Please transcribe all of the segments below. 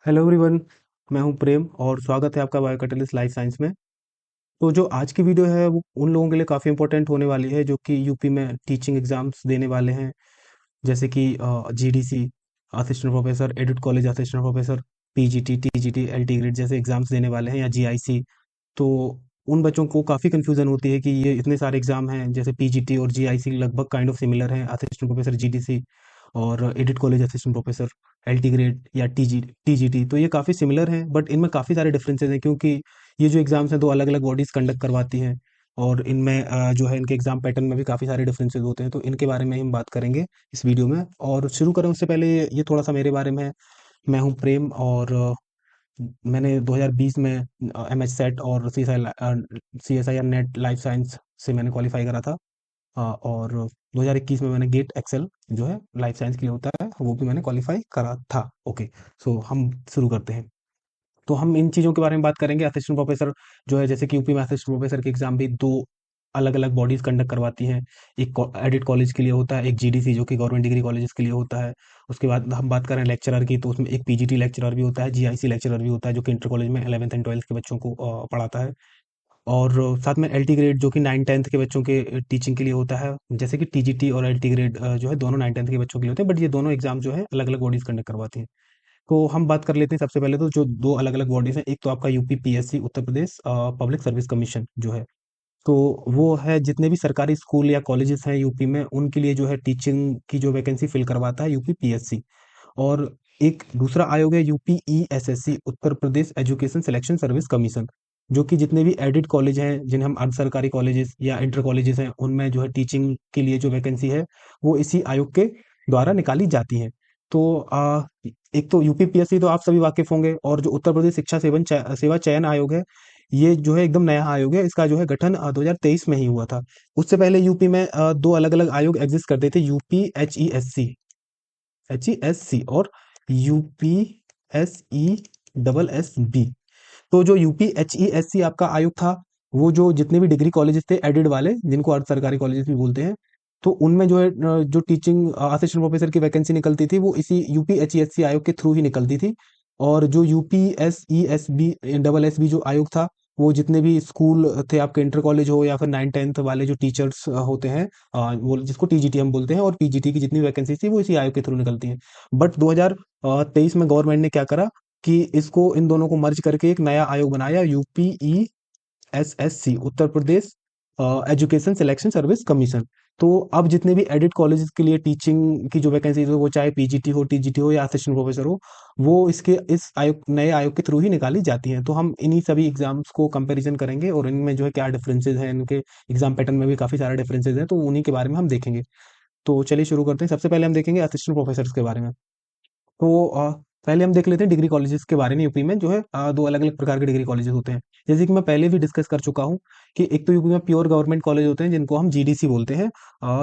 Hello everyone. मैं हूं प्रेम और स्वागत है आपका बायो कैटलिस्ट लाइफ साइंस में। तो जो आज की वीडियो है वो उन लोगों के लिए काफ़ी इंपॉर्टेंट होने वाली है जो कि यूपी में टीचिंग एग्जाम्स देने वाले हैं, जैसे कि GDC assistant professor, edit college assistant professor, PGT, TGT, LT grade जैसे एग्जाम्स देने वाले हैं, या जीआईसी। तो उन बच्चों को काफ़ी कन्फ्यूज़न होती है कि ये इतने सारे एग्ज़ाम हैं, जैसे पीजीटी और जीआईसी लगभग काइंड ऑफ सिमिलर हैं, असिस्टेंट प्रोफेसर जीडीसी और edit college assistant professor LT grade या टीजीटी। तो ये काफ़ी सिमिलर हैं, बट इनमें काफ़ी सारे डिफरेंसेस हैं, क्योंकि ये जो एग्ज़ाम्स हैं दो अलग अलग बॉडीज़ कंडक्ट करवाती हैं। और इनमें जो है इनके एग्ज़ाम पैटर्न में भी काफ़ी सारे डिफरेंसेस होते हैं, तो इनके बारे में हम बात करेंगे इस वीडियो में। और शुरू करें उससे पहले ये थोड़ा सा मेरे बारे में है। मैं हूँ प्रेम और मैंने 2020 में एमएच सेट और सीएसआईआर नेट लाइफ साइंस से मैंने क्वालिफाई करा था। और 2021 में मैंने गेट एक्सेल जो है लाइफ साइंस के लिए होता है वो भी मैंने क्वालिफाई करा था। ओके, सो हम शुरू करते हैं। तो हम इन चीज़ों के बारे में बात करेंगे। असिस्टेंट प्रोफेसर जो है, जैसे कि यूपी में असिस्टेंट प्रोफेसर के एग्जाम भी दो अलग अलग बॉडीज कंडक्ट करवाती हैं। एक एडिट कॉलेज के लिए होता है, एक जीडीसी जो कि गवर्नमेंट डिग्री कॉलेजेस के लिए होता है। उसके बाद हम बात करें लेक्चरर की, तो उसमें एक पीजीटी लेक्चरर भी होता है, जीआईसी लेक्चरर भी होता है जो कि इंटर कॉलेज में 11th एंड 12th के बच्चों को पढ़ाता है। और साथ में एलटी ग्रेड जो कि 9th 10th के बच्चों के टीचिंग के लिए होता है। जैसे कि टीजीटी और एलटी ग्रेड जो है दोनों 9th 10th के बच्चों के लिए होते हैं, बट ये दोनों एग्जाम जो है अलग अलग बॉडीज कंडक्ट करवाती हैं। तो हम बात कर लेते हैं सबसे पहले तो जो दो अलग अलग बॉडीज हैं। एक तो आपका UP PSC, Uttar Pradesh public service commission जो है, तो वो है जितने भी सरकारी स्कूल या कॉलेजेस हैं यूपी में उनके लिए जो है टीचिंग की जो वैकेंसी फिल करवाता है यूपी पीएससी। और एक दूसरा आयोग है UP ईएसएससी, Uttar Pradesh education selection service commission, जो कि जितने भी एडिड कॉलेज हैं जिन्हें हम अर्ध सरकारी कॉलेजेस या इंटर कॉलेजेस हैं उनमें जो है टीचिंग के लिए जो वैकेंसी है वो इसी आयोग के द्वारा निकाली जाती है। तो एक तो यूपी पीएससी तो आप सभी वाकिफ होंगे, और जो उत्तर प्रदेश शिक्षा सेवा चयन आयोग है, ये जो है एकदम नया आयोग है। इसका जो है गठन 2023 में ही हुआ था। उससे पहले यूपी में दो अलग अलग आयोग एग्जिस्ट करते थे, UP H E S C और यूपी SESSB। तो जो यूपी HESC आपका आयोग था, वो जो जितने भी डिग्री कॉलेजेस थे एडेड वाले, जिनको अर्ध सरकारी कॉलेजेस भी बोलते हैं, तो उनमें जो है जो टीचिंग असिस्टेंट प्रोफेसर की वैकेंसी निकलती थी वो इसी यूपी HESC आयोग के थ्रू ही निकलती थी। और जो यूपी SESB जो आयोग था, वो जितने भी स्कूल थे आपके, इंटर कॉलेज हो या फिर 9th 10th वाले जो टीचर्स होते हैं, वो जिसको टीजीटी हम बोलते हैं, और पीजीटी की जितनी वैकेंसी थी वो इसी आयोग के थ्रू निकलती हैं। बट 2023 में गवर्नमेंट ने क्या करा कि इसको इन दोनों को मर्ज करके एक नया आयोग बनाया, UPESSC, Uttar Pradesh education selection service commission. तो अब जितने भी एडिट कॉलेजेस के लिए टीचिंग की जो वैकेंसी हो, वो चाहे पीजीटी हो, टीजीटी हो या असिस्टेंट प्रोफेसर हो, वो इसके इस आयोग नए आयोग के थ्रू ही निकाली जाती हैं। तो हम इन्हीं सभी एग्जाम्स को कंपैरिजन करेंगे और इनमें जो है क्या डिफरेंसेस हैं, इनके एग्जाम पैटर्न में भी काफ़ी सारे डिफरेंसेस हैं, तो उन्हीं के बारे में हम देखेंगे। तो चलिए शुरू करते हैं। सबसे पहले हम देखेंगे असिस्टेंट प्रोफेसर्स के बारे में। तो पहले हम देख लेते हैं डिग्री कॉलेजेस के बारे में। यूपी में जो है दो अलग अलग प्रकार के डिग्री कॉलेजेस होते हैं, जैसे कि मैं पहले भी डिस्कस कर चुका हूँ कि एक तो यूपी में प्योर गवर्नमेंट कॉलेज होते हैं जिनको हम जीडीसी बोलते हैं।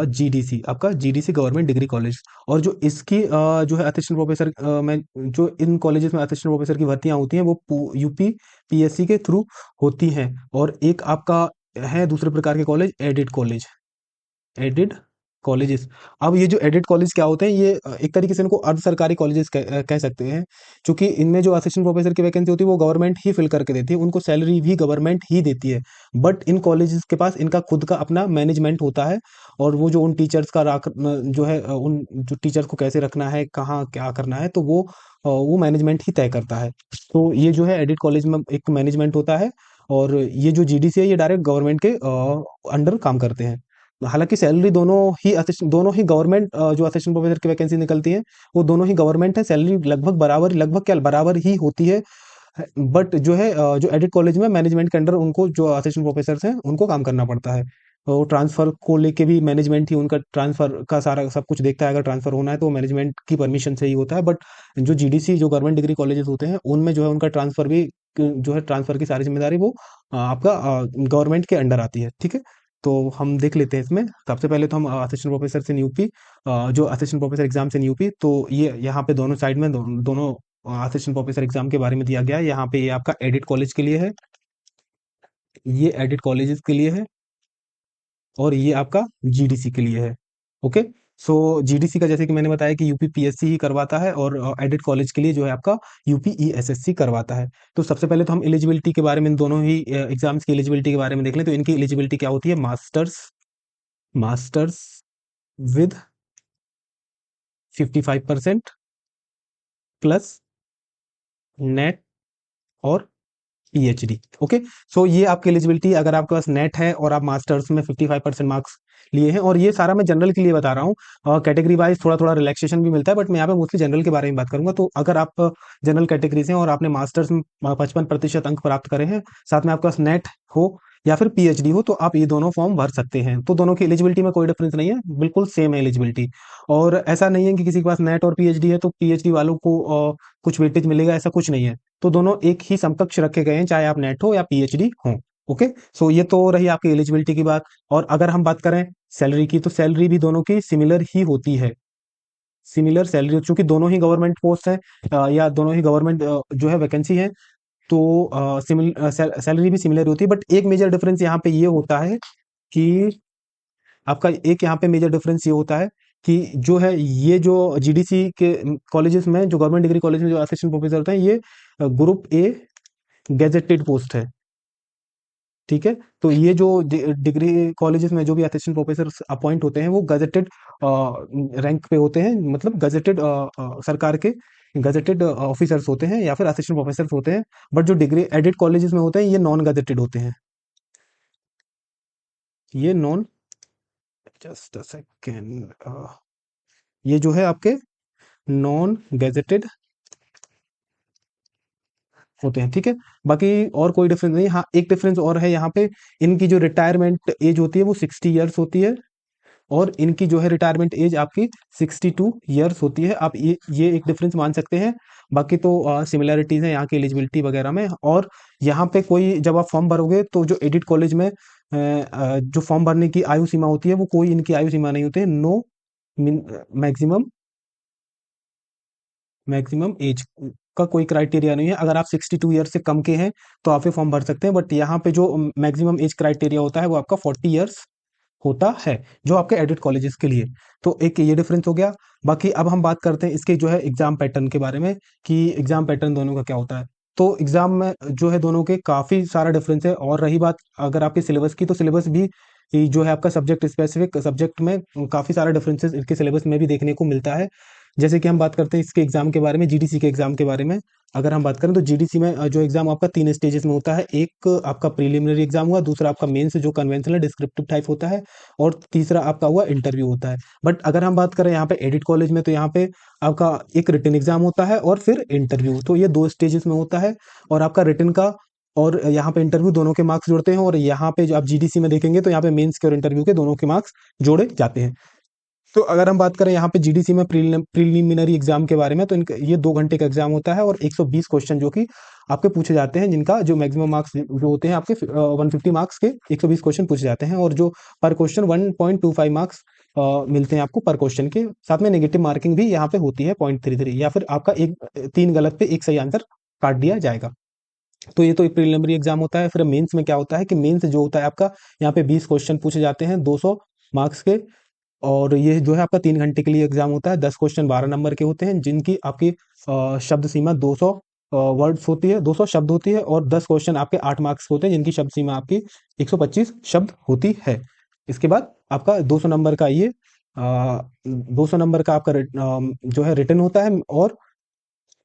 जीडीसी आपका जीडीसी गवर्नमेंट डिग्री कॉलेज। और जो इसकी जो है असिस्टेंट प्रोफेसर में, जो इन कॉलेजेस में असिस्टेंट प्रोफेसर की भर्तियां होती हैं वो यूपी पीएससी के थ्रू होती हैं। और एक आपका है दूसरे प्रकार के कॉलेज, एडिड कॉलेजेस। अब ये जो एडेड कॉलेज क्या होते हैं, ये एक तरीके से इनको अर्ध सरकारी कॉलेजेस कह सकते हैं, क्योंकि इनमें जो असिस्टेंट प्रोफेसर की वैकेंसी होती है वो गवर्नमेंट ही फिल करके देती है, उनको सैलरी भी गवर्नमेंट ही देती है। बट इन कॉलेजेस के पास इनका खुद का अपना मैनेजमेंट होता है, और वो जो उन टीचर्स का जो है उन जो टीचर्स को कैसे रखना है, कहाँ क्या करना है, तो वो मैनेजमेंट ही तय करता है। तो ये जो है एडिट कॉलेज में एक मैनेजमेंट होता है, और ये जो जीडीसी है ये डायरेक्ट गवर्नमेंट के अंडर काम करते हैं। हालांकि सैलरी दोनों ही गवर्नमेंट, जो असिस्टेंट प्रोफेसर की वैकेंसी निकलती है वो दोनों ही गवर्नमेंट है, सैलरी लगभग क्या बराबर ही होती है। बट जो है जो एडिट कॉलेज में मैनेजमेंट के अंडर उनको जो असिस्टेंट प्रोफेसर हैं उनको काम करना पड़ता है। वो ट्रांसफर को लेके भी मैनेजमेंट ही उनका ट्रांसफर का सारा सब कुछ देखता है। अगर ट्रांसफर होना है तो मैनेजमेंट की परमिशन से ही होता है। बट जो जीडीसी जो गवर्नमेंट डिग्री कॉलेजेस होते हैं उनमें जो है उनका ट्रांसफर भी, जो है ट्रांसफर की सारी जिम्मेदारी वो आपका गवर्नमेंट के अंडर आती है। ठीक है, तो हम देख लेते हैं इसमें। सबसे पहले तो हम असिस्टेंट प्रोफेसर से यूपी, जो असिस्टेंट प्रोफेसर एग्जाम से यूपी, तो ये यहाँ पे दोनों साइड में दोनों असिस्टेंट प्रोफेसर एग्जाम के बारे में दिया गया है। यहाँ पे ये आपका एडिट कॉलेज के लिए है, ये एडिट कॉलेजेस के लिए है, और ये आपका जीडीसी के लिए है। ओके, सो जीडीसी का जैसे कि मैंने बताया कि यूपी पीएससी ही करवाता है, और एडिट कॉलेज के लिए जो है आपका यूपी ईएसएससी करवाता है। तो सबसे पहले तो हम एलिजिबिलिटी के बारे में, इन दोनों ही एग्जाम्स की एलिजिबिलिटी के बारे में देख लें। तो इनकी एलिजिबिलिटी क्या होती है? Masters, masters with 55% plus net और पीएचडी। ओके, सो ये आपकी एलिजिबिलिटी, अगर आपके पास नेट है और आप मास्टर्स में 55% मार्क्स लिए हैं। और ये सारा मैं जनरल के लिए बता रहा हूँ, कैटेगरी वाइज थोड़ा थोड़ा रिलैक्सेशन भी मिलता है, बट मैं यहाँ पे मोस्टली जनरल के बारे में बात करूंगा। तो अगर आप जनरल कैटेगरी से हैं और आपने मास्टर्स में 55% अंक प्राप्त करे हैं, साथ में आपके पास नेट हो या फिर पीएचडी हो, तो आप ये दोनों फॉर्म भर सकते हैं। तो दोनों की एलिजिबिलिटी में कोई डिफरेंस नहीं है, बिल्कुल सेम है एलिजिबिलिटी। और ऐसा नहीं है कि किसी के पास नेट और पीएचडी है तो पीएचडी वालों को कुछ वेटेज मिलेगा, ऐसा कुछ नहीं है। तो दोनों एक ही समकक्ष रखे गए हैं, चाहे आप नेट हो या पीएचडी हो। ओके, सो ये तो रही आपकी एलिजिबिलिटी की बात। और अगर हम बात करें सैलरी की, तो सैलरी भी दोनों की सिमिलर ही होती है। सिमिलर सैलरी, चूंकि दोनों ही गवर्नमेंट पोस्ट है, या दोनों ही गवर्नमेंट जो है वैकेंसी है, तो सैलरी भी सिमिलर होती है। बट एक मेजर डिफरेंस यहाँ पे ये होता है कि आपका, एक यहाँ पे मेजर डिफरेंस ये होता है कि जो है ये जो जीडीसी के कॉलेजेस में, जो गवर्नमेंट डिग्री कॉलेज में जो असिस्टेंट प्रोफेसर होते हैं, ये ग्रुप ए गैजेटेड पोस्ट है। ठीक है, तो ये जो डिग्री कॉलेजेस में जो भी असिस्टेंट प्रोफेसर अपॉइंट होते हैं, वो गजेटेड रैंक पे होते हैं, मतलब गजेटेड सरकार के गजेटेड ऑफिसर्स होते हैं या फिर असिस्टेंट प्रोफेसर होते हैं। बट जो डिग्री एडेड कॉलेजेस में होते हैं, ये नॉन गजेटेड होते हैं। ये नॉन, जस्ट अ सेकेंड, ये जो है आपके नॉन गजेटेड होते हैं। ठीक है, बाकी और कोई डिफरेंस नहीं। हाँ, एक डिफरेंस और है यहाँ पे, इनकी जो रिटायरमेंट एज होती है वो 60 ईयर्स होती है, और इनकी जो है रिटायरमेंट एज आपकी 62 ईयर्स होती है। आप ये एक डिफरेंस मान सकते हैं। बाकी तो सिमिलैरिटीज है यहाँ की एलिजिबिलिटी वगैरह में। और यहाँ पे कोई, जब आप फॉर्म भरोगे तो जो एडिट कॉलेज में जो फॉर्म भरने की आयु सीमा होती है, वो कोई इनकी आयु सीमा नहीं होती है। नो मैक्सिमम, मैक्सिमम एज का कोई क्राइटेरिया नहीं है। अगर आप 62 ईयर से कम के हैं तो आप ये फॉर्म भर सकते हैं, बट यहाँ पे जो मैक्सिमम एज क्राइटेरिया होता है वो आपका 40 ईयर्स होता है, जो आपके एडिट कॉलेजेस के लिए। तो एक ये डिफरेंस हो गया। बाकी अब हम बात करते हैं इसके जो है एग्जाम पैटर्न के बारे में, कि एग्जाम पैटर्न दोनों का क्या होता है। तो एग्जाम में जो है दोनों के काफी सारा डिफरेंस है। और रही बात अगर आपके सिलेबस की, तो सिलेबस भी ये जो है आपका सब्जेक्ट स्पेसिफिक सब्जेक्ट में काफी सारा डिफरेंसेस इसके सिलेबस में भी देखने को मिलता है। जैसे कि हम बात करते हैं इसके एग्जाम के बारे में, जीडीसी के एग्जाम के बारे में। अगर हम बात करें तो जीडीसी में जो एग्जाम आपका 3 स्टेजेस में होता है। एक आपका प्रीलिमिनरी एग्जाम हुआ, दूसरा आपका मेंस जो कन्वेंशनल डिस्क्रिप्टिव टाइप होता है, और तीसरा आपका हुआ इंटरव्यू होता है। बट अगर हम बात करें यहाँ पे एडिट कॉलेज में, तो यहाँ पे आपका एक रिटन एग्जाम होता है और फिर इंटरव्यू। तो ये 2 स्टेजेस में होता है। और आपका रिटन का और यहाँ पे इंटरव्यू दोनों के मार्क्स जोड़ते हैं। और यहाँ पे जो आप जीडीसी में देखेंगे तो यहाँ पे मेंस के और इंटरव्यू के दोनों के मार्क्स जोड़े जाते हैं। तो अगर हम बात करें यहाँ पे जीडीसी में प्रीलिमिनरी एग्जाम के बारे में, तो इनका ये 2 घंटे का एग्जाम होता है, और 120 क्वेश्चन जो कि आपके पूछे जाते हैं, जिनका जो मैक्सिमम मार्क्स जो होते हैं आपके 150 मार्क्स के 120 क्वेश्चन पूछे जाते हैं। और जो पर क्वेश्चन 1.25 मार्क्स मिलते हैं आपको पर क्वेश्चन के। साथ में नेगेटिव मार्किंग भी यहाँ पे होती है 0.33, या फिर आपका एक 3 गलत पे एक सही आंसर काट दिया जाएगा। तो ये तो एक प्रीलिमिनरी एग्जाम होता है। फिर मेंस में क्या होता है कि मेंस जो होता है आपका, यहाँ पे 20 क्वेश्चन पूछे जाते हैं 200 मार्क्स के। और ये जो है आपका 3 घंटे के लिए एग्जाम होता है। 10 क्वेश्चन 12 नंबर के होते हैं, जिनकी आपकी शब्द सीमा 200 वर्ड्स होती है, 200 शब्द होती है। और 10 क्वेश्चन आपके 8 मार्क्स होते हैं, जिनकी शब्द सीमा आपकी 125 शब्द होती है। इसके बाद आपका 200 नंबर का ये 200 नंबर का आपका जो है रिटर्न होता है, और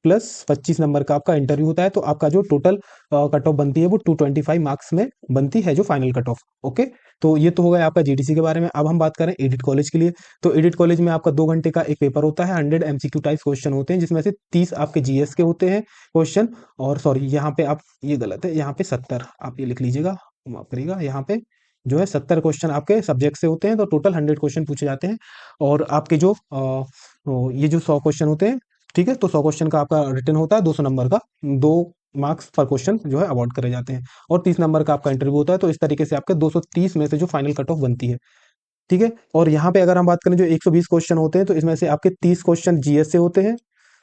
प्लस 25 नंबर का आपका इंटरव्यू होता है। तो आपका जो टोटल कट ऑफ बनती है वो 225 मार्क्स में बनती है, जो फाइनल कट ऑफ। ओके, तो ये तो हो गया आपका जीडीसी के बारे में। अब हम बात करें एडिट कॉलेज के लिए। तो एडिट कॉलेज में आपका 2 घंटे का एक पेपर होता है, 100 एमसीक्यू टाइप क्वेश्चन होते हैं, जिसमें से 30 आपके जीएस के होते हैं क्वेश्चन। और सॉरी, यहाँ पे आप, ये गलत है, यहाँ पे 70 आप ये लिख लीजिएगा, माफ करिएगा। यहाँ पे जो है 70 क्वेश्चन आपके सब्जेक्ट से होते हैं, तो टोटल 100 क्वेश्चन पूछे जाते हैं। और आपके जो ये जो 100 क्वेश्चन होते हैं, ठीक है, तो 100 क्वेश्चन का आपका रिटर्न होता है 200 नंबर का, 2 मार्क्स पर क्वेश्चन जो है अवार्ड करे जाते हैं। और 30 नंबर का आपका इंटरव्यू होता है। तो इस तरीके से आपके 230 में से जो फाइनल कट ऑफ बनती है। ठीक है, और यहाँ पे अगर हम बात करें जो 120 क्वेश्चन होते हैं, तो इसमें से आपके 30 क्वेश्चन जीएस से होते हैं,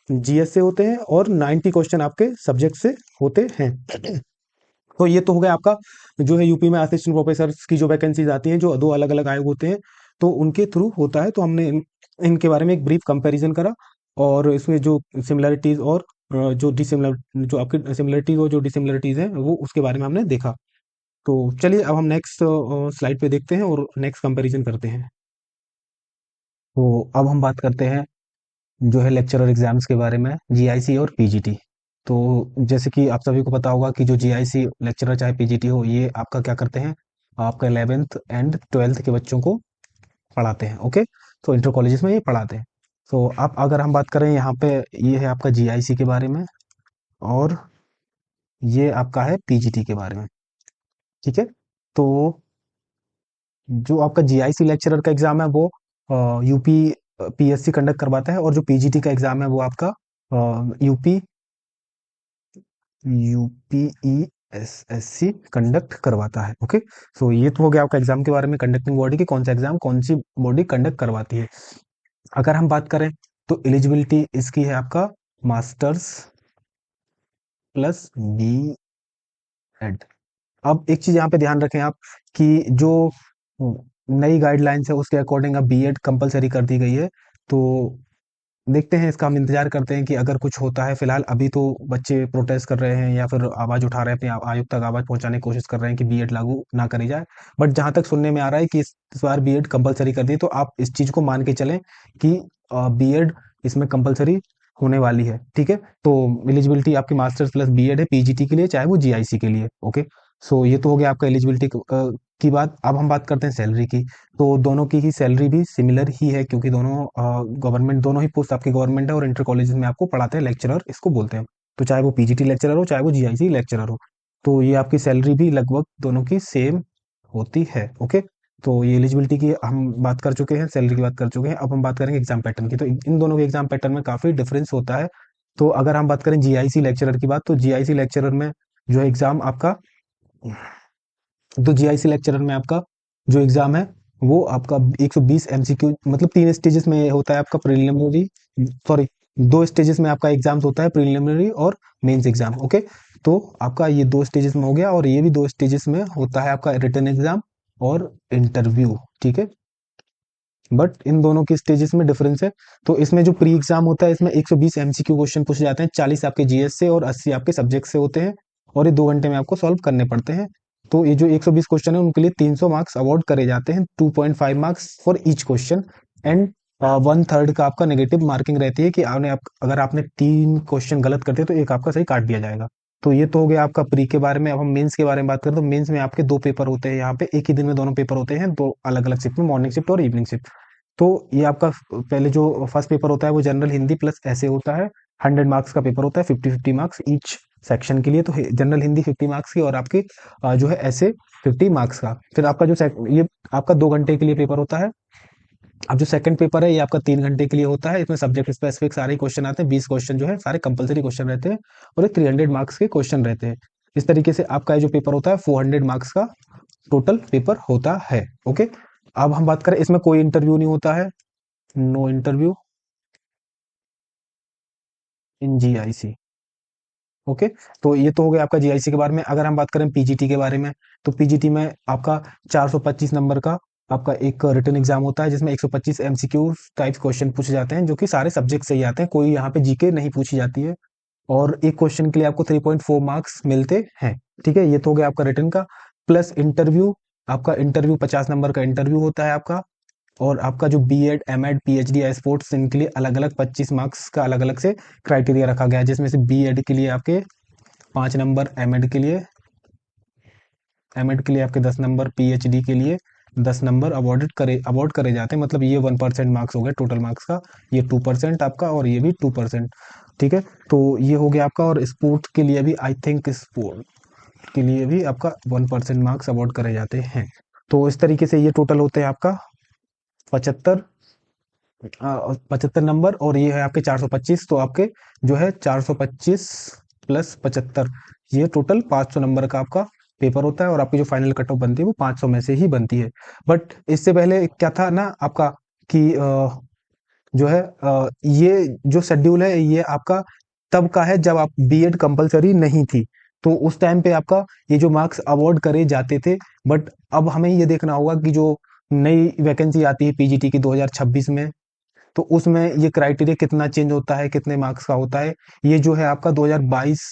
जीएस से होते हैं, और 90 क्वेश्चन आपके सब्जेक्ट से होते हैं। तो ये तो हो गया आपका जो है यूपी में असिस्टेंट प्रोफेसर की जो वैकेंसीज आती हैं, जो 2 अलग अलग आयोग होते हैं, तो उनके थ्रू होता है। तो हमने इनके बारे में एक ब्रीफ कंपैरिजन करा, और इसमें जो सिमिलरिटीज और जो डिसिमिलर जो आपकी सिमिलरिटीज और जो डिसिमिलरिटीज हैं वो उसके बारे में हमने देखा। तो चलिए अब हम नेक्स्ट स्लाइड पे देखते हैं और नेक्स्ट कंपैरिजन करते हैं। तो अब हम बात करते हैं जो है लेक्चरर एग्जाम्स के बारे में, जीआईसी और पीजीटी। तो जैसे कि आप सभी को पता होगा कि जो जीआईसी लेक्चरर चाहे पीजीटी हो, ये आपका क्या करते हैं, आपका 11th एंड 12th के बच्चों को पढ़ाते हैं। ओके, तो इंटर कॉलेजेस में ये पढ़ाते हैं। तो अब अगर हम बात करें यहाँ पे, ये है आपका जीआईसी के बारे में, और ये आपका है पीजीटी के बारे में। ठीक है, तो जो आपका जीआईसी लेक्चरर का एग्जाम है वो यूपी पीएससी कंडक्ट करवाता है, और जो पीजीटी का एग्जाम है वो आपका यूपी यूपीईएसएससी कंडक्ट करवाता है। ओके, सो ये तो हो गया आपका एग्जाम के बारे में, कंडक्टिंग बॉडी की कौन सा एग्जाम कौन सी बॉडी कंडक्ट करवाती है। अगर हम बात करें तो एलिजिबिलिटी इसकी है आपका मास्टर्स प्लस बी एड। अब एक चीज यहाँ पे ध्यान रखें आप, कि जो नई गाइडलाइंस है उसके अकॉर्डिंग अब बीएड कंपलसरी कर दी गई है। तो देखते हैं, इसका हम इंतजार करते हैं कि अगर कुछ होता है। फिलहाल अभी तो बच्चे प्रोटेस्ट कर रहे हैं या फिर आवाज उठा रहे हैं, अपने आयोग तक आवाज पहुंचाने की कोशिश कर रहे हैं कि बीएड लागू ना करी जाए। बट जहां तक सुनने में आ रहा है कि इस बार बीएड कंपलसरी कर दी, तो आप इस चीज को मान के चलें कि बीएड इसमें कंपलसरी होने वाली है। ठीक है, तो एलिजिबिलिटी आपकी मास्टर्स प्लस बीएड है पीजीटी के लिए, चाहे वो जीआईसी के लिए। ओके, सो ये तो हो गया आपका एलिजिबिलिटी की बात। अब हम बात करते हैं सैलरी की। तो दोनों की ही सैलरी भी सिमिलर ही है, क्योंकि दोनों गवर्नमेंट, दोनों ही पोस्ट आपकी गवर्नमेंट है, और इंटर कॉलेजेस में आपको पढ़ाते हैं, लेक्चरर इसको बोलते हैं। तो चाहे वो पीजीटी लेक्चरर हो, चाहे वो जीआईसी लेक्चरर हो, तो ये आपकी सैलरी भी लगभग दोनों की सेम होती है। ओके, तो ये एलिजिबिलिटी की हम बात कर चुके हैं, सैलरी की बात कर चुके हैं। अब हम बात करेंगे एग्जाम पैटर्न की। तो इन दोनों के एग्जाम पैटर्न में काफी डिफरेंस होता है। तो अगर हम बात करें जीआईसी लेक्चरर की बात, तो जीआईसी लेक्चरर में जो एग्जाम आपका, तो जीआईसी लेक्चरर में आपका जो एग्जाम है वो आपका 120 एमसीक्यू, मतलब 3 स्टेजेस में होता है आपका प्रिलिमिनरी, सॉरी, 2 स्टेजेस में आपका एग्जाम्स होता है, प्रिलिमिनरी और मेंस एग्जाम। ओके, तो आपका ये 2 स्टेजेस में हो गया, और ये भी 2 स्टेजेस में होता है आपका रिटन एग्जाम और इंटरव्यू। ठीक है, बट इन दोनों के स्टेजेस में डिफरेंस है। तो इसमें जो प्री एग्जाम होता है, इसमें 120 एमसीक्यू क्वेश्चन पूछे जाते हैं, 40 आपके जीएस से और 80 आपके सब्जेक्ट से होते हैं, और ये 2 घंटे में आपको सॉल्व करने पड़ते हैं। तो ये जो 120 क्वेश्चन है उनके लिए 300 मार्क्स अवार्ड करे जाते हैं, 2.5 marks for each question, and 1/3 का आपका नेगेटिव मार्किंग रहती है, कि अगर आपने 3 क्वेश्चन गलत करते तो एक आपका सही काट दिया जाएगा। तो ये तो हो गया आपका प्री के बारे में। अब हम मेंस के बारे में बात करें, तो मेंस में आपके 2 पेपर होते हैं, यहाँ पे एक ही दिन में दोनों पेपर होते हैं, 2 अलग अलग शिफ्ट में, मॉर्निंग शिफ्ट और इवनिंग शिफ्ट। तो ये आपका पहले जो फर्स्ट पेपर होता है वो जनरल हिंदी प्लस ऐसे होता है, 100 मार्क्स का पेपर होता है, 50-50 मार्क्स ईच सेक्शन के लिए। तो जनरल हिंदी 50 मार्क्स की, और आपके जो है ऐसे 50 मार्क्स का। फिर आपका जो ये आपका 2 घंटे के लिए पेपर होता है। अब जो सेकंड पेपर है ये आपका 3 घंटे के लिए होता है, इसमें सब्जेक्ट स्पेसिफिक सारे क्वेश्चन आते हैं, 20 क्वेश्चन जो है सारे कंपलसरी क्वेश्चन रहते हैं, और ये 300 मार्क्स के क्वेश्चन रहते हैं। इस तरीके से आपका ये जो पेपर होता है 400 मार्क्स का टोटल पेपर होता है। ओके, अब हम बात करें, इसमें कोई इंटरव्यू नहीं होता है, no interview in GIC. Okay, तो ये तो हो गया आपका जीआईसी के बारे में। अगर हम बात करें पीजीटी के बारे में, तो पीजीटी में आपका 425 नंबर का आपका एक रिटन एग्जाम होता है, जिसमें 125 एमसीक्यू टाइप क्वेश्चन पूछे जाते हैं, जो कि सारे सब्जेक्ट से ही आते हैं, कोई यहाँ पे जीके नहीं पूछी जाती है, और एक क्वेश्चन के लिए आपको 3.4 मार्क्स मिलते हैं। ठीक है, ये तो हो गया आपका रिटन का। प्लस इंटरव्यू, आपका इंटरव्यू 50 नंबर का इंटरव्यू होता है आपका, और आपका जो बीएड एमएड पीएचडी या स्पोर्ट्स, इनके लिए अलग अलग 25 मार्क्स का अलग अलग से क्राइटेरिया रखा गया है, जिसमें से बीएड के लिए आपके 5 नंबर, एमएड के लिए आपके 10 नंबर, पीएचडी के लिए 10 नंबर अवॉर्ड करे जाते हैं। मतलब ये 1% मार्क्स हो गए टोटल मार्क्स का, ये 2% आपका, और ये भी 2%। ठीक है, तो ये हो गया आपका। और स्पोर्ट के लिए भी, आई थिंक स्पोर्ट के लिए भी आपका 1% मार्क्स अवॉर्ड करे जाते हैं। तो इस तरीके से ये टोटल होते हैं आपका 75 75 नंबर, और ये है आपके 425। तो आपके जो है 425 प्लस 75, ये टोटल 500 नंबर का आपका पेपर होता है, और आपकी जो फाइनल कट ऑफ बनती है वो 500 में से ही बनती है। बट इससे पहले क्या था ना आपका, कि जो है ये जो शेड्यूल है ये आपका तब का है जब आप बीएड कंपलसरी नहीं थी, तो उस टाइम पे आपका ये जो मार्क्स अवार्ड करे जाते थे। बट अब हमें ये देखना होगा कि जो नई वैकेंसी आती है पीजीटी की 2026 में, तो उसमें ये क्राइटेरिया कितना चेंज होता है, कितने मार्क्स का होता है, ये जो है आपका 2022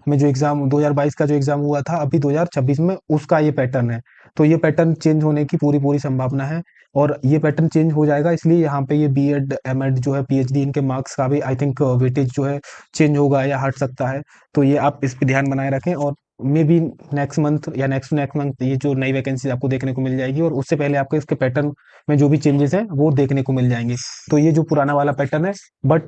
में जो एग्जाम 2022 का जो एग्जाम हुआ था अभी 2026 में, उसका ये पैटर्न है। तो ये पैटर्न चेंज होने की पूरी पूरी संभावना है, और ये पैटर्न चेंज हो जाएगा, इसलिए यहाँ पे ये बीएड एमएड जो है पीएचडी इनके मार्क्स का भी आई थिंक वेटेज जो है चेंज होगा या हट सकता है। तो ये आप इस पे ध्यान बनाए रखें, और मे बी नेक्स्ट मंथ या नेक्स्ट नेक्स्ट मंथ ये जो नई वैकेंसी आपको देखने को मिल जाएगी, और उससे पहले आपको इसके पैटर्न में जो भी चेंजेस हैं वो देखने को मिल जाएंगे। तो ये जो पुराना वाला पैटर्न है, बट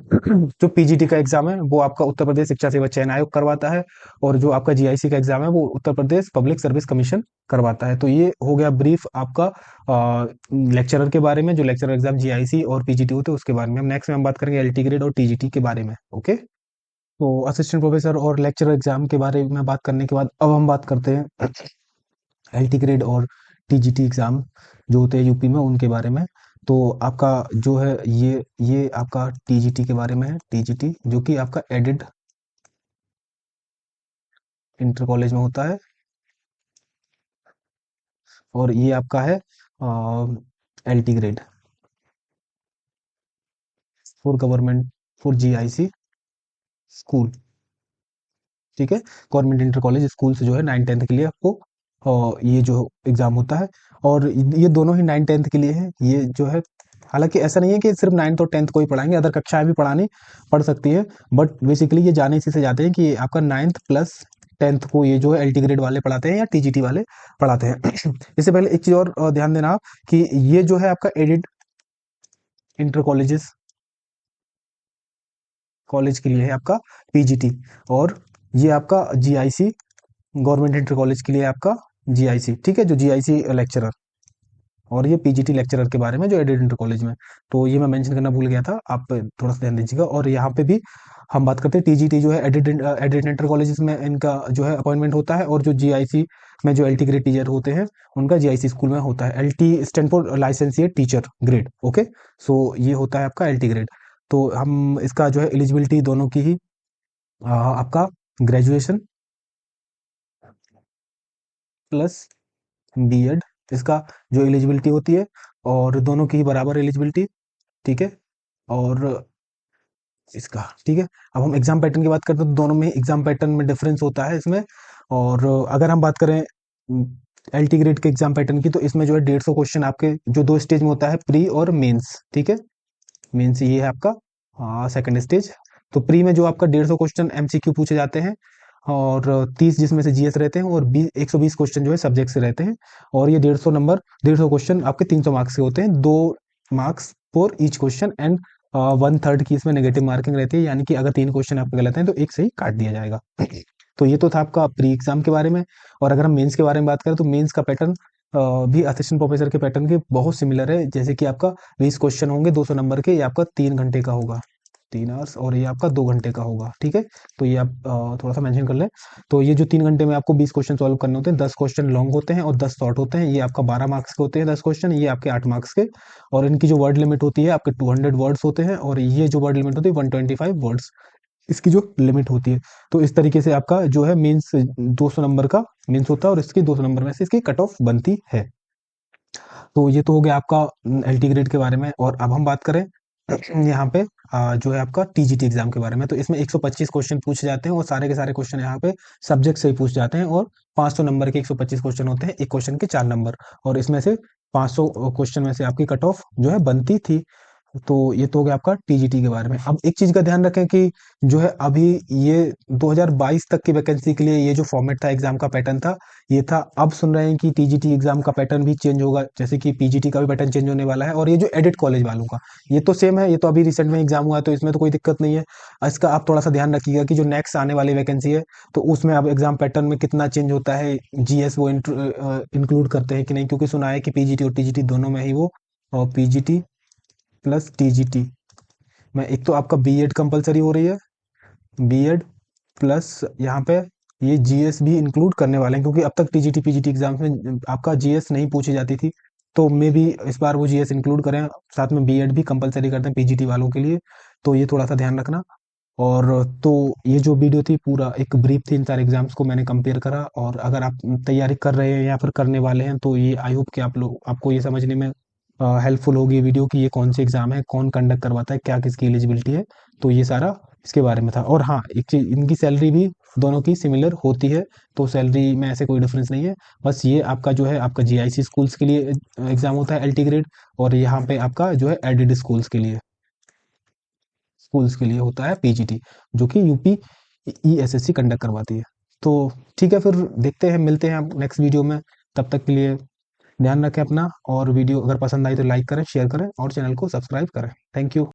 जो पीजीटी का एग्जाम है वो आपका उत्तर प्रदेश शिक्षा सेवा चयन आयोग करवाता है, और जो आपका जीआईसी का एग्जाम है वो Uttar Pradesh public service commission करवाता है। तो ये हो गया ब्रीफ आपका लेक्चरर के बारे में, जो लेक्चरर एग्जाम जीआईसी और पीजीटी होते हैं उसके बारे में। हम नेक्स्ट में हम बात करेंगे एलटी ग्रेड और टीजीटी के बारे में। ओके, तो असिस्टेंट प्रोफेसर और लेक्चरर एग्जाम के बारे में बात करने के बाद अब हम बात करते हैं एलटी ग्रेड और टीजीटी एग्जाम जो होते हैं यूपी में उनके बारे में। तो आपका जो है ये आपका टीजीटी के बारे में है। टीजीटी जो कि आपका एडेड इंटर कॉलेज में होता है, और ये आपका है LT grade for government for GIC school. ठीक है, गवर्नमेंट इंटर कॉलेज स्कूल से जो है 9 10 के लिए आपको ये जो एग्जाम होता है, और ये दोनों ही 9 10 के लिए है। ये जो है, हालांकि ऐसा नहीं है कि सिर्फ 9th और 10th को ही पढ़ाएंगे, अदर कक्षाएं भी पढ़ानी पड़ सकती है, बट बेसिकली ये जाने इसी से जाते हैं कि आपका 9th प्लस 10th को ये जो है एलटी ग्रेड वाले पढ़ाते हैं या टीजीटी वाले पढ़ाते हैं। इससे पहले एक चीज और ध्यान देना आप, कि ये जो है आपका एडेड इंटर कॉलेजेस कॉलेज के लिए है आपका पीजीटी, और ये आपका जीआईसी गवर्नमेंट इंटर कॉलेज के लिए आपका जीआईसी। ठीक है, जो जीआईसी लेक्चरर, और ये पीजीटी लेक्चरर के बारे में जो एडेड इंटर कॉलेज में। तो ये मैं मेंशन करना भूल गया था, आप थोड़ा सा ध्यान दीजिएगा। और यहाँ पे भी हम बात करते हैं टीजीटी जो है एडेड इंटर कॉलेजेस में इनका जो है अपॉइंटमेंट होता है, और जो जीआईसी में जो एलटी ग्रेड टीचर होते हैं उनका जीआईसी स्कूल में होता है। LT stand for licentiate teacher grade. Okay, so ये होता है आपका एलटी ग्रेड। तो हम इसका जो है एलिजिबिलिटी दोनों की ही आपका ग्रेजुएशन प्लस बीएड, इसका जो एलिजिबिलिटी होती है, और दोनों की ही बराबर एलिजिबिलिटी। ठीक है, और इसका ठीक है। अब हम एग्जाम पैटर्न की बात करते हैं, तो दोनों में एग्जाम पैटर्न में डिफरेंस होता है इसमें। और अगर हम बात करें एलटी ग्रेड के एग्जाम पैटर्न की, तो इसमें जो है 150 क्वेश्चन आपके जो दो स्टेज में होता है, प्री और मेंस। ठीक है, मेंस ये है आपका सेकंड स्टेज। तो प्री में जो आपका 150 क्वेश्चन एमसीक्यू पूछे जाते हैं, और 30 जिसमें से जीएस रहते हैं, और 120 क्वेश्चन जो है सब्जेक्ट से रहते हैं। और ये 150 क्वेश्चन आपके 300 मार्क्स के होते हैं, 2 marks for each question, and 1/3 की इसमें नेगेटिव मार्किंग रहती है, यानी कि अगर 3 क्वेश्चन आपके गलत हैं तो एक सही काट दिया जाएगा। तो ये तो था आपका प्री एग्जाम के बारे में। और अगर हम मेंस के बारे में बात करें, तो मेंस का पैटर्न भी असिस्टेंट प्रोफेसर के पैटर्न के बहुत सिमिलर है। जैसे कि आपका 20 क्वेश्चन होंगे 200 नंबर के, ये आपका 3 घंटे का होगा, 3 आवर्स, और ये आपका 2 घंटे का होगा। ठीक है, तो ये आप थोड़ा सा मेंशन कर लें। तो ये जो 3 घंटे में आपको 20 क्वेश्चन सॉल्व करने होते हैं, 10 क्वेश्चन लॉन्ग होते हैं और 10 शॉर्ट होते हैं। ये आपका 12 मार्क्स के होते हैं 10 क्वेश्चन, ये आपके 8 मार्क्स के। और इनकी जो वर्ड लिमिट होती है आपके 200 वर्ड्स होते हैं, और ये जो वर्ड लिमिट होती है 125 वर्ड्स इसकी जो लिमिट होती है। तो इस तरीके से आपका जो है मीन्स 200 नंबर का मीन्स होता है, और इसकी 200 नंबर में से इसकी कट ऑफ बनती है। तो ये तो हो गया आपका एलटी ग्रेड के बारे में। और अब हम बात करें यहाँ पे जो है आपका टीजीटी एग्जाम के बारे में। तो इसमें 125 क्वेश्चन पूछे जाते हैं, और सारे के सारे क्वेश्चन यहाँ पे सब्जेक्ट से ही पूछ जाते हैं, और 500 नंबर के 125 क्वेश्चन होते हैं, एक क्वेश्चन के 4 नंबर। और इसमें से 500 क्वेश्चन में से आपकी कट ऑफ जो है बनती थी। तो ये तो हो गया आपका टीजीटी के बारे में। अब एक चीज का ध्यान रखें कि जो है अभी ये 2022 तक की वैकेंसी के लिए ये जो फॉर्मेट था, एग्जाम का पैटर्न था, ये था। अब सुन रहे हैं कि टीजीटी एग्जाम का पैटर्न भी चेंज होगा, जैसे कि पीजीटी का भी पैटर्न चेंज होने वाला है। और ये जो एडिट कॉलेज वालों का, ये तो सेम है, ये तो अभी रिसेंट में एग्जाम हुआ है, तो इसमें तो कोई दिक्कत नहीं है। इसका आप थोड़ा सा ध्यान रखिएगा कि जो नेक्स्ट आने वाली वैकेंसी है, तो उसमें अब एग्जाम पैटर्न में कितना चेंज होता है, जीएस वो इंक्लूड करते हैं कि नहीं, क्योंकि सुना है कि पीजीटी और टीजीटी दोनों में ही वो, और पीजीटी प्लस टीजीटी में एक तो आपका बीएड कंपलसरी हो रही है, बीएड प्लस यहाँ पे ये जीएस भी इंक्लूड करने वाले हैं, क्योंकि अब तक टीजीटी पीजीटी एग्जाम्स में आपका जीएस नहीं पूछी जाती थी। तो मे भी इस बार वो जीएस इंक्लूड करें, साथ में बीएड भी कंपलसरी करते हैं पीजीटी वालों के लिए। तो ये थोड़ा सा ध्यान रखना। और तो ये जो वीडियो थी पूरा एक ब्रीफ थी, इन सारे एग्जाम्स को मैंने कंपेयर करा। और अगर आप तैयारी कर रहे हैं या फिर करने वाले हैं, तो ये आई होप कि आप लोग आपको ये समझने में हेल्पफुल होगी ये वीडियो कि ये कौन से एग्ज़ाम है, कौन कंडक्ट करवाता है, क्या किसकी एलिजिबिलिटी है। तो ये सारा इसके बारे में था। और हाँ, एक चीज़, इनकी सैलरी भी दोनों की सिमिलर होती है, तो सैलरी में ऐसे कोई डिफरेंस नहीं है। बस ये आपका जो है आपका जीआईसी स्कूल्स के लिए एग्ज़ाम होता है एलटी ग्रेड, और यहाँ पे आपका जो है एडेड स्कूल्स के लिए होता है पीजीटी, जो कि यूपी ईएसएससी कंडक्ट करवाती है। तो ठीक है, फिर देखते हैं, मिलते हैं आप नेक्स्ट वीडियो में। तब तक के लिए ध्यान रखें अपना, और वीडियो अगर पसंद आई तो लाइक करें, शेयर करें और चैनल को सब्सक्राइब करें। Thank you.